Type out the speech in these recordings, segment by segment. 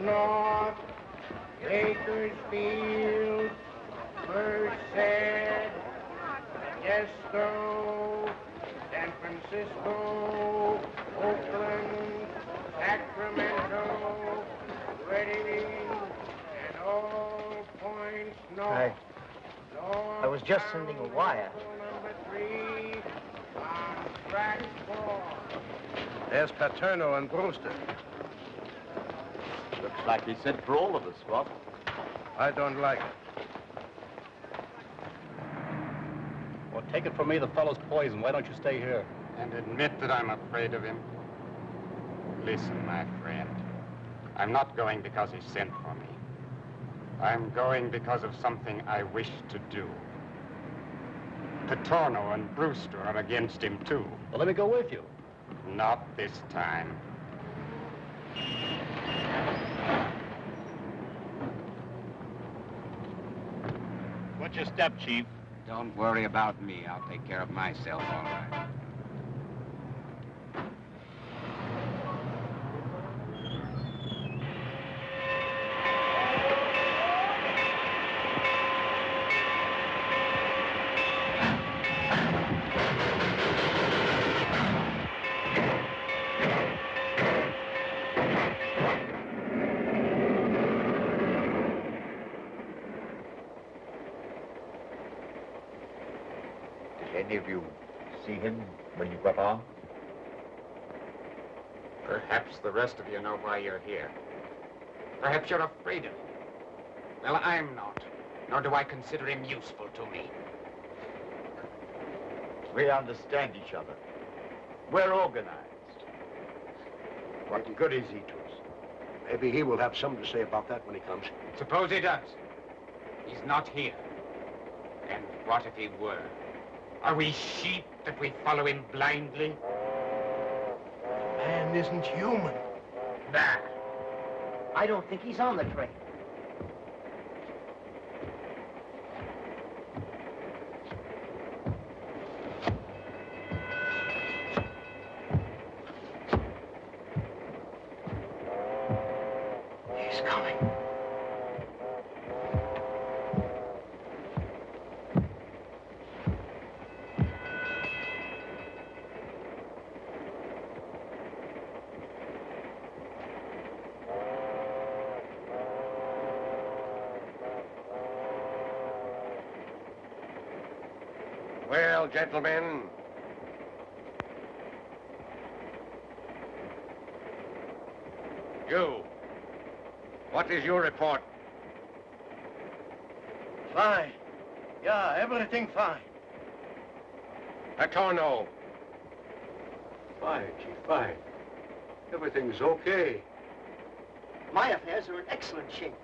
north, Bakersfield, Merced, Modesto, San Francisco, Oakland, Sacramento, Reading, and all points north. I was just sending a wire. Number 3 on track 4. There's Paterno and Brewster. Looks like he sent for all of us, Scott. I don't like it. Well, take it from me, the fellow's poison. Why don't you stay here? And admit that I'm afraid of him? Listen, my friend. I'm not going because he sent for me. I'm going because of something I wish to do. Paterno and Brewster are against him, too. Well, let me go with you. Not this time. What's your step, Chief? Don't worry about me. I'll take care of myself, all right. Any of you see him when you got on? Perhaps the rest of you know why you're here. Perhaps you're afraid of him. Well, I'm not. Nor do I consider him useful to me. We understand each other. We're organized. What good is he to us? Maybe he will have something to say about that when he comes. Suppose he does. He's not here. And what if he were? Are we sheep that we follow him blindly? The man isn't human. Bah! I don't think he's on the train. He's coming. Well, gentlemen, you, what is your report? Fine. Yeah, everything fine. Paterno. Fine, Chief, fine. Everything's okay. My affairs are in excellent shape.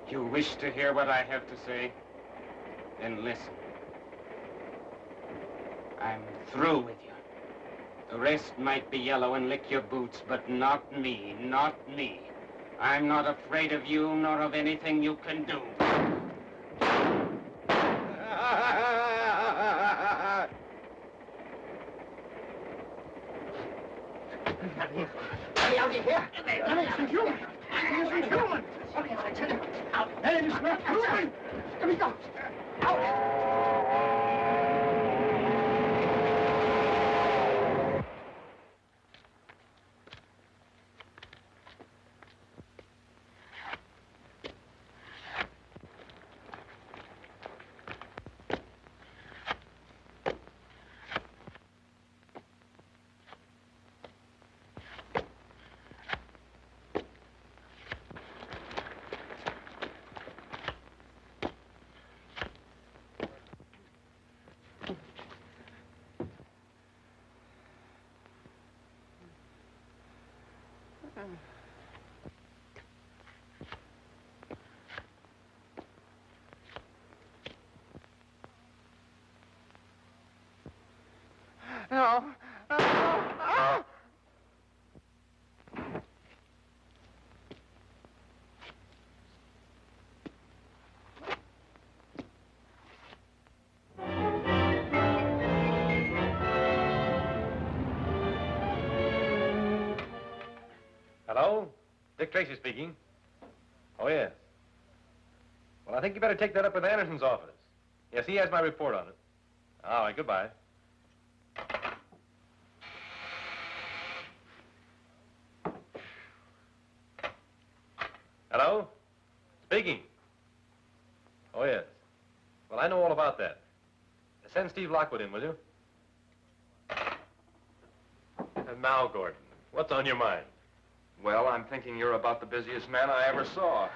You wish to hear what I have to say? Then listen. I'm through with you. The rest might be yellow and lick your boots, but not me, not me. I'm not afraid of you, nor of anything you can do. Let me out of here. That isn't human. It isn't human. Okay, I tell you. Out. That is not human. Let me go. Out. No. No. Hello? Dick Tracy speaking. Oh, yes. Well, I think you better take that up with Anderson's office. Yes, he has my report on it. All right, goodbye. Hello? Speaking. Oh, yes. Well, I know all about that. Send Steve Lockwood in, will you? And now, Gordon, what's on your mind? Well, I'm thinking you're about the busiest man I ever saw.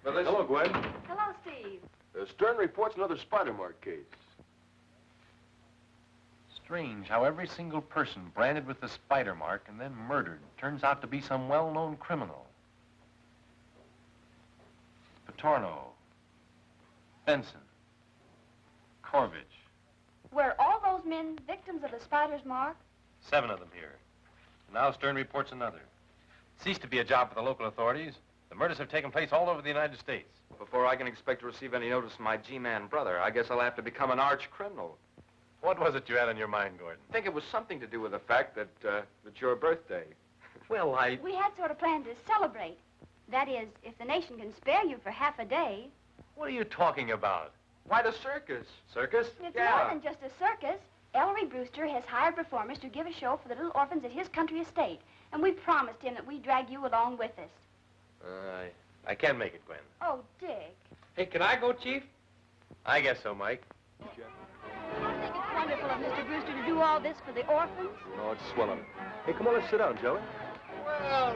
But listen. Hello, Gwen. Hello, Steve. Stern reports another spider mark case. Strange how every single person branded with the spider mark and then murdered turns out to be some well-known criminal. Patorno, Benson, Corvich. Were all those men victims of the spider's mark? 7 of them here. Now Stern reports another. It ceased to be a job for the local authorities. The murders have taken place all over the United States. Before I can expect to receive any notice from my G-man brother, I guess I'll have to become an arch criminal. What was it you had on your mind, Gordon? I think it was something to do with the fact that it's your birthday. Well, We had sort of planned to celebrate. That is, if the nation can spare you for half a day. What are you talking about? Why, the circus. Circus? It's more than just a circus. Ellery Brewster has hired performers to give a show for the little orphans at his country estate. And we promised him that we'd drag you along with us. I can make it, Gwen. Oh, Dick. Hey, can I go, Chief? I guess so, Mike. I think it's wonderful of Mr. Brewster to do all this for the orphans. No, it's swell of it. Hey, come on, let's sit down, shall we? Well,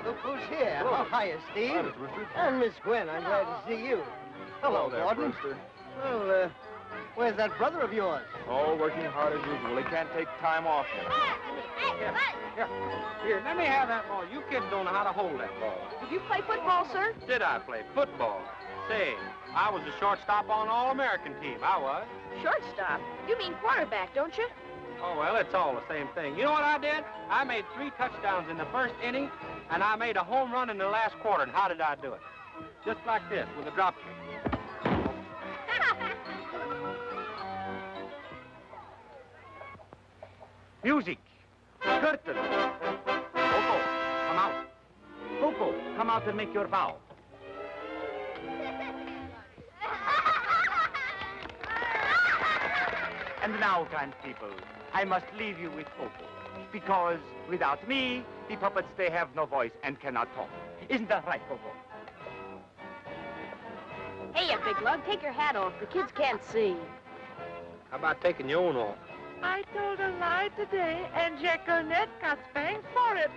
look who's here. Hello. Oh, hiya, Steve. Hi, Mr. Brewster. And Miss Gwen, I'm glad to see you. Hello, there, Gordon. Brewster. Well, where's that brother of yours? Oh, working hard as usual. He can't take time off now. Here, let me have that ball. You kids don't know how to hold that ball. Did you play football, sir? Did I play football? Say, I was the shortstop on an All-American team. I was. Shortstop. You mean quarterback, don't you? Oh, well, it's all the same thing. You know what I did? I made 3 touchdowns in the first inning, and I made a home run in the last quarter. And how did I do it? Just like this, with a drop kick. Music. Curtain. Coco, come out. Coco, come out and make your bow. And now, kind people, I must leave you with Coco, because without me, the puppets, they have no voice and cannot talk. Isn't that right, Coco? Hey, you big lug, take your hat off. The kids can't see. How about taking your own off? I told a lie today, and Jack Burnette got spanked for it.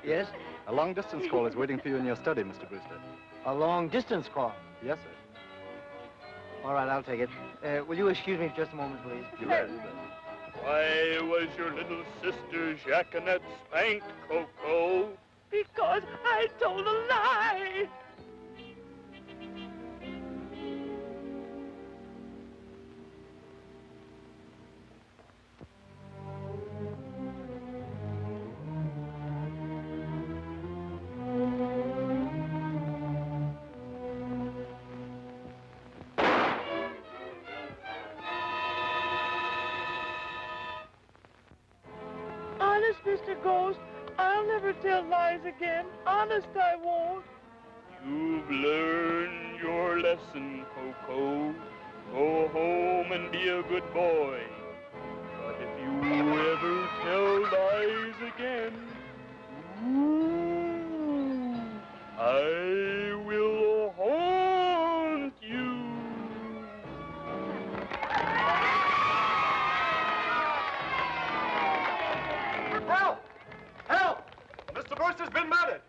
Yes? A long-distance call is waiting for you in your study, Mr. Brewster. A long-distance call. Yes, sir. All right, I'll take it. Will you excuse me for just a moment, please? You bet. Why was your little sister Jacqueline spanked, Coco? Because I told a lie. Honest, Mr. Ghost, I'll never tell lies again. Honest, I won't. You've learned your lesson, Coco. Go home and be a good boy. But if you ever tell lies again, I will haunt you. Help! Help! Mr. Brewster's been murdered!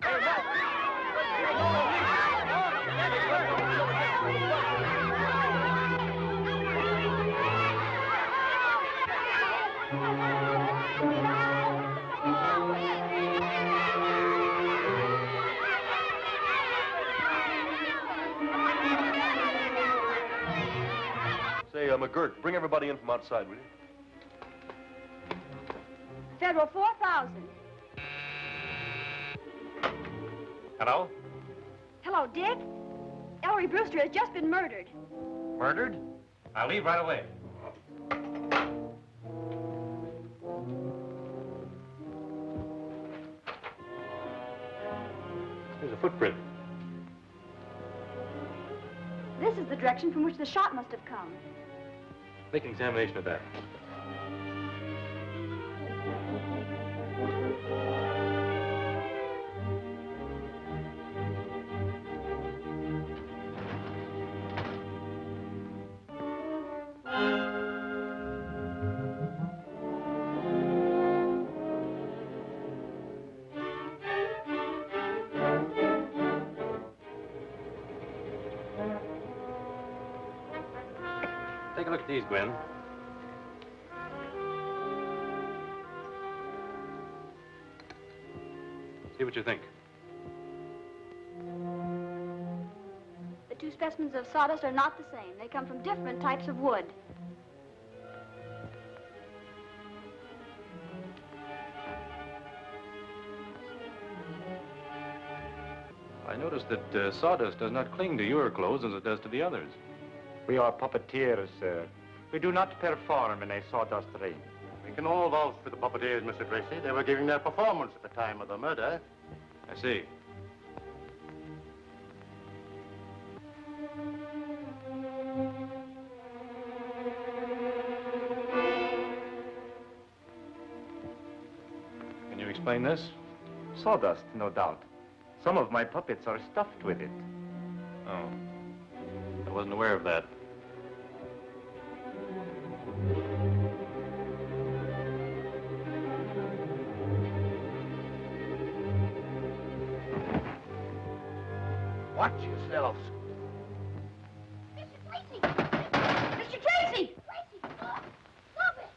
Say, McGurk, bring everybody in from outside, will you? Federal 4,000. Hello? Hello, Dick. Ellery Brewster has just been murdered. Murdered? I'll leave right away. There's a footprint. This is the direction from which the shot must have come. Make an examination of that. Take a look at these, Gwen. See what you think. The two specimens of sawdust are not the same. They come from different types of wood. I noticed that sawdust does not cling to your clothes as it does to the others. We are puppeteers, sir. We do not perform in a sawdust ring. We can all vouch for the puppeteers, Mr. Tracy. They were giving their performance at the time of the murder. I see. Can you explain this? Sawdust, no doubt. Some of my puppets are stuffed with it. Oh. I wasn't aware of that. Watch yourselves. Mr. Tracy! Mr. Tracy! Tracy, stop! Stop it!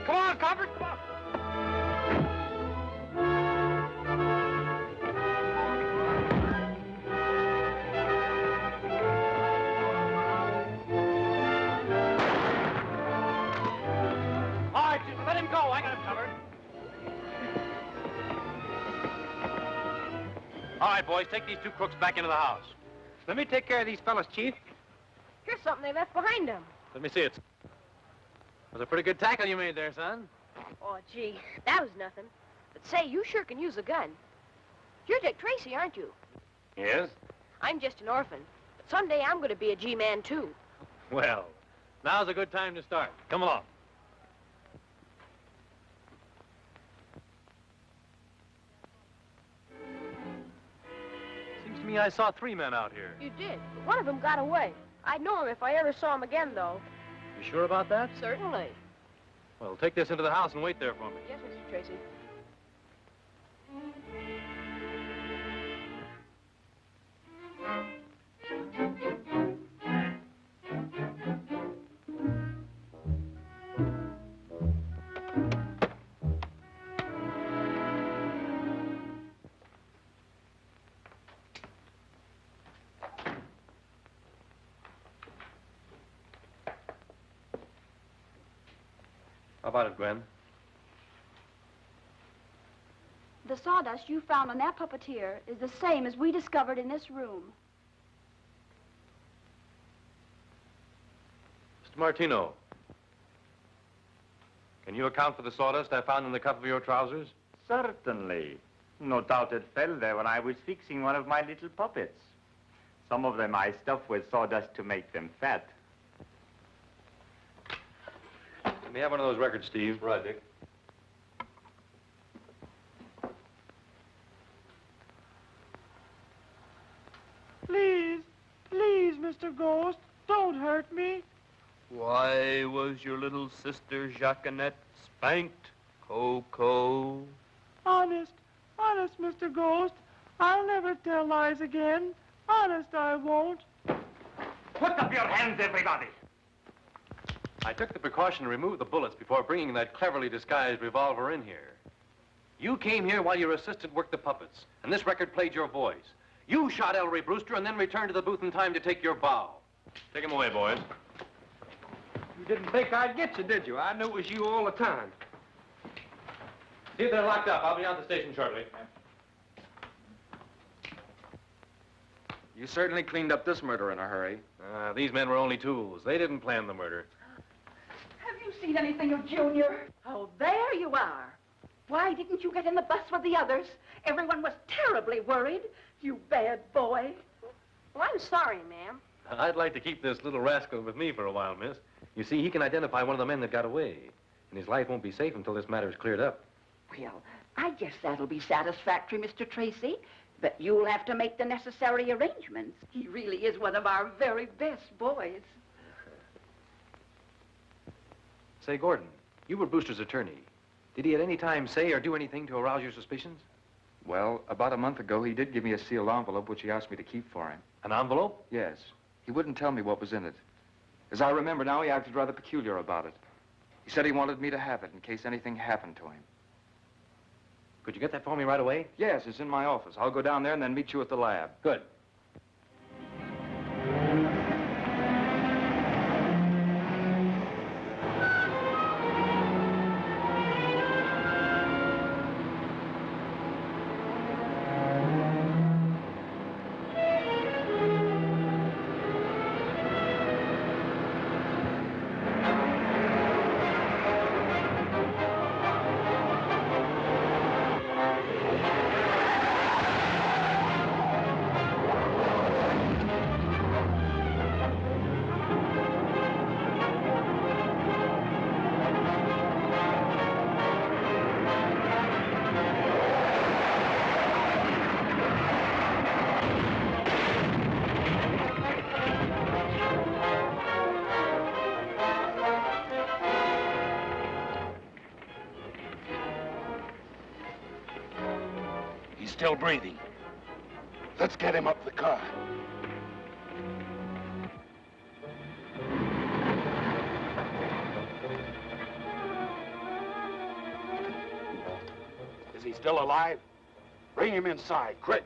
Come on, Cobbert, come on. Let him go. I got him covered. All right, boys, take these two crooks back into the house. Let me take care of these fellas, Chief. Here's something they left behind them. Let me see it. Was a pretty good tackle you made there, son. Oh, gee, that was nothing. But say, you sure can use a gun. You're Dick Tracy, aren't you? Yes? I'm just an orphan. But someday I'm going to be a G-man, too. Well, now's a good time to start. Come along. Seems to me I saw 3 men out here. You did, but one of them got away. I'd know him if I ever saw him again, though. You sure about that? Certainly. Well, take this into the house and wait there for me. Yes, Mr. Tracy. How about it, Gwen? The sawdust you found on that puppeteer is the same as we discovered in this room. Mr. Martino, can you account for the sawdust I found in the cuff of your trousers? Certainly. No doubt it fell there when I was fixing one of my little puppets. Some of them I stuffed with sawdust to make them fat. Let me have one of those records, Steve. Right, Dick. Please, please, Mr. Ghost, don't hurt me. Why was your little sister Jacqueminette spanked, Coco? Honest, Mr. Ghost, I'll never tell lies again. Honest, I won't. Put up your hands, everybody! I took the precaution to remove the bullets before bringing that cleverly disguised revolver in here. You came here while your assistant worked the puppets, and this record played your voice. You shot Ellery Brewster and then returned to the booth in time to take your bow. Take him away, boys. You didn't think I'd get you, did you? I knew it was you all the time. See if they're locked up. I'll be on the station shortly. You certainly cleaned up this murder in a hurry. These men were only tools. They didn't plan the murder. Have you seen anything of Junior? Oh, there you are. Why didn't you get in the bus with the others? Everyone was terribly worried. You bad boy. Well, I'm sorry, ma'am. I'd like to keep this little rascal with me for a while, miss. You see, he can identify one of the men that got away. And his life won't be safe until this matter is cleared up. Well, I guess that'll be satisfactory, Mr. Tracy. But you'll have to make the necessary arrangements. He really is one of our very best boys. Say, Gordon, you were Brewster's attorney. Did he at any time say or do anything to arouse your suspicions? Well, about a month ago, he did give me a sealed envelope, which he asked me to keep for him. An envelope? Yes. He wouldn't tell me what was in it. As I remember now, he acted rather peculiar about it. He said he wanted me to have it in case anything happened to him. Could you get that for me right away? Yes, it's in my office. I'll go down there and then meet you at the lab. Good. Still breathing. Let's get him up the car. Is he still alive? Bring him inside, quick.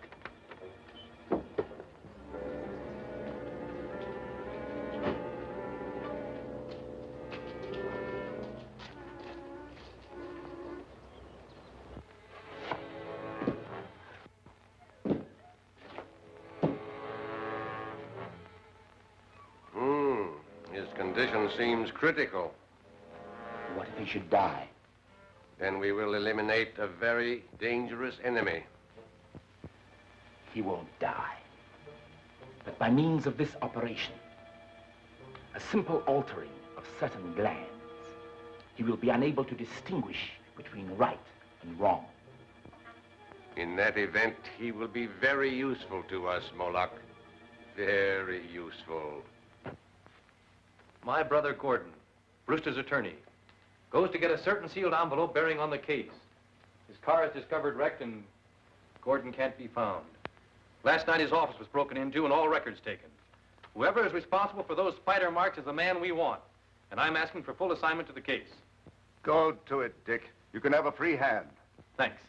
Condition seems critical. What if he should die? Then we will eliminate a very dangerous enemy. He won't die. But by means of this operation, a simple altering of certain glands, he will be unable to distinguish between right and wrong. In that event, he will be very useful to us, Moloch. Very useful. My brother Gordon, Brewster's attorney, goes to get a certain sealed envelope bearing on the case. His car is discovered wrecked and Gordon can't be found. Last night his office was broken into and all records taken. Whoever is responsible for those spider marks is the man we want. And I'm asking for full assignment to the case. Go to it, Dick. You can have a free hand. Thanks.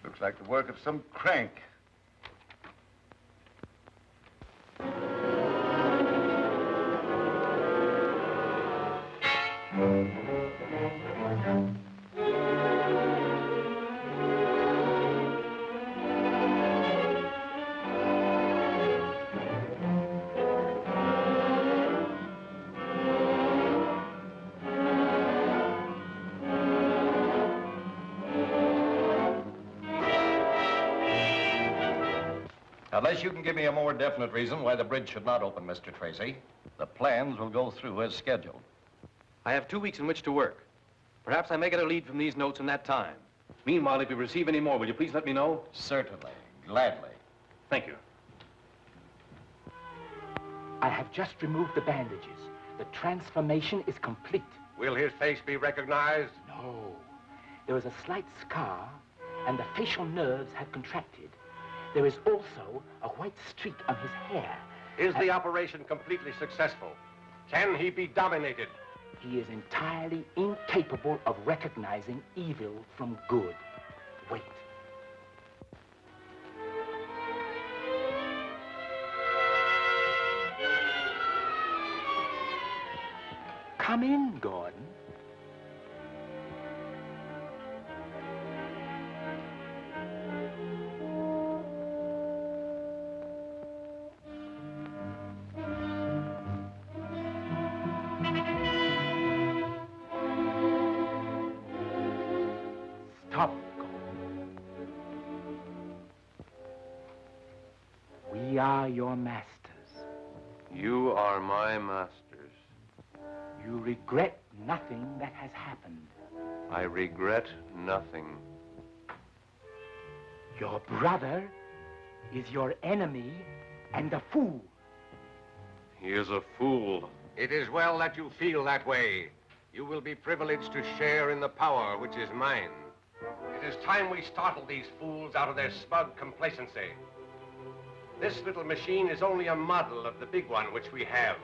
Looks like the work of some crank. Unless you can give me a more definite reason why the bridge should not open, Mr. Tracy, the plans will go through as scheduled. I have 2 weeks in which to work. Perhaps I may get a lead from these notes in that time. Meanwhile, if you receive any more, will you please let me know? Certainly. Gladly. Thank you. I have just removed the bandages. The transformation is complete. Will his face be recognized? No. There is a slight scar, and the facial nerves have contracted. There is also a white streak on his hair. Is the operation completely successful? Can he be dominated? He is entirely incapable of recognizing evil from good. Wait. Come in, Gordon. Stop, Gordon. We are your masters. You are my masters. You regret nothing that has happened. I regret nothing. Your brother is your enemy and a fool. He is a fool. It is well that you feel that way. You will be privileged to share in the power which is mine. It is time we startled these fools out of their smug complacency. This little machine is only a model of the big one which we have,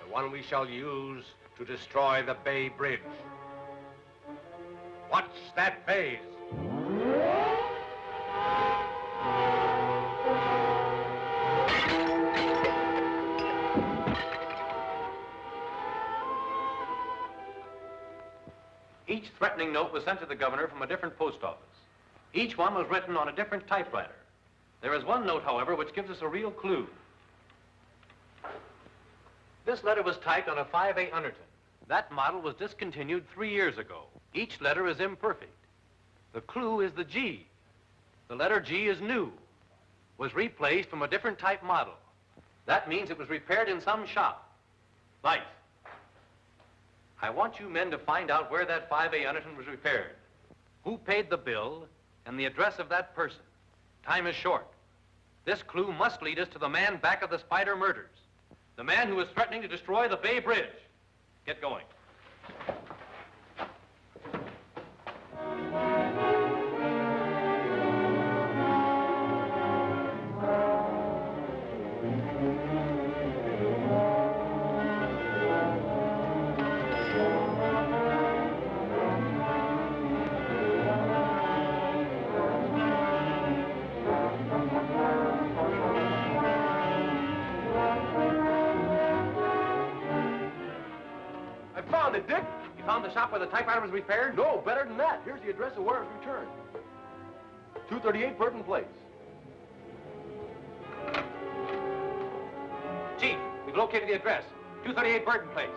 the one we shall use to destroy the Bay Bridge. Watch that phase. Each threatening note was sent to the governor from a different post office. Each one was written on a different typewriter. There is one note, however, which gives us a real clue. This letter was typed on a 5A Underton. That model was discontinued 3 years ago. Each letter is imperfect. The clue is the G. The letter G is new, was replaced from a different type model. That means it was repaired in some shop. Lights. I want you men to find out where that 5A Underton was repaired, who paid the bill, and the address of that person. Time is short. This clue must lead us to the man back of the Spider murders, the man who was threatening to destroy the Bay Bridge. Get going. Dick? You found the shop where the typewriter was repaired? No, better than that. Here's the address of where it was returned. 238 Burton Place. Chief, we've located the address. 238 Burton Place.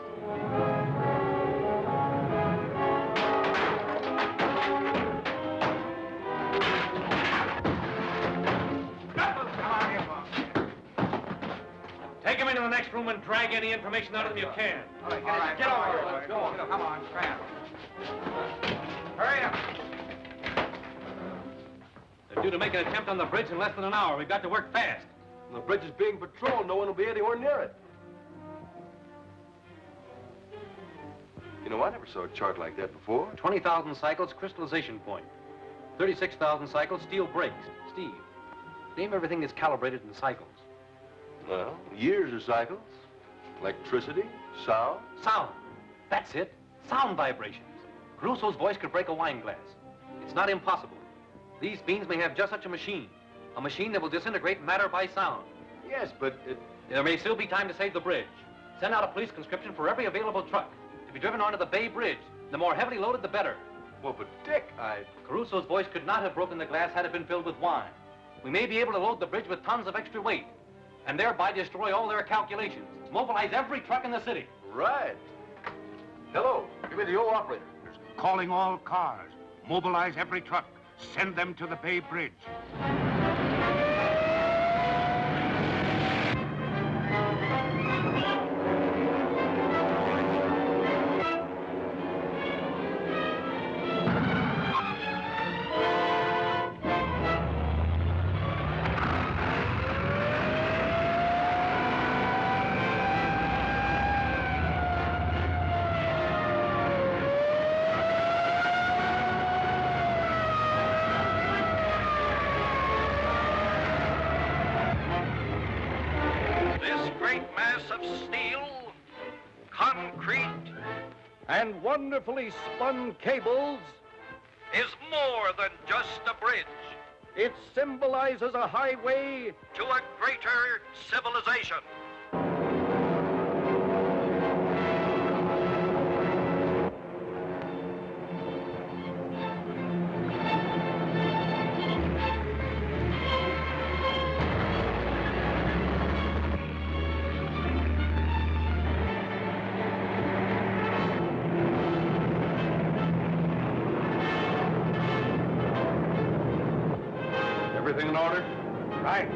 Take him into the next room and drag any information out of them you can. All right, get over here. Let's go. Come on, scram. Hurry up. They're due to make an attempt on the bridge in less than an hour. We've got to work fast. The bridge is being patrolled. No one will be anywhere near it. You know, I never saw a chart like that before. 20,000 cycles, crystallization point. 36,000 cycles, steel brakes. Steve, name everything that's calibrated in cycles. Well, years of cycles, electricity, sound. Sound. That's it. Sound vibrations. Caruso's voice could break a wine glass. It's not impossible. These beans may have just such a machine that will disintegrate matter by sound. Yes, but there may still be time to save the bridge. Send out a police conscription for every available truck to be driven onto the Bay Bridge. The more heavily loaded, the better. Well, but Dick, Caruso's voice could not have broken the glass had it been filled with wine. We may be able to load the bridge with tons of extra weight and thereby destroy all their calculations. Mobilize every truck in the city. Right. Hello, give me the old operator. Calling all cars. Mobilize every truck. Send them to the Bay Bridge. concrete and wonderfully spun cables is more than just a bridge. It symbolizes a highway to a greater civilization. Everything in order? Right.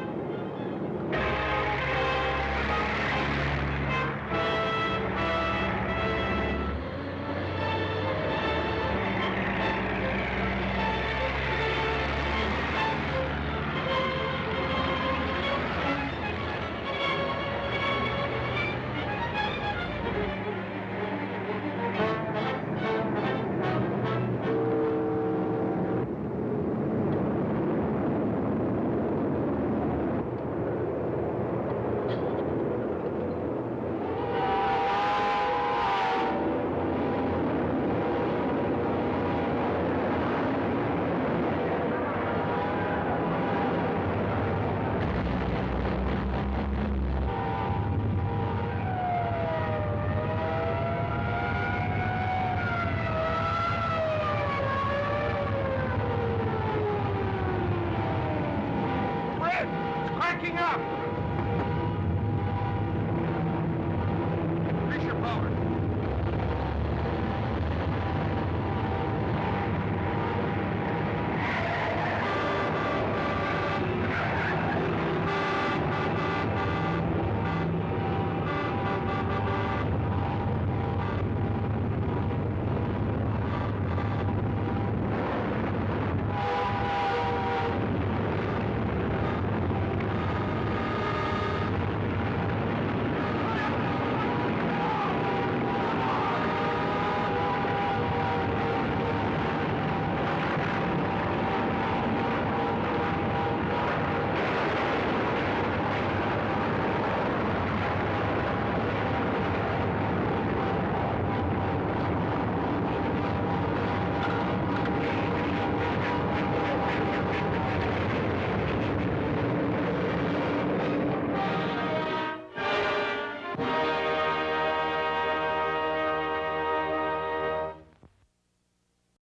Cracking up!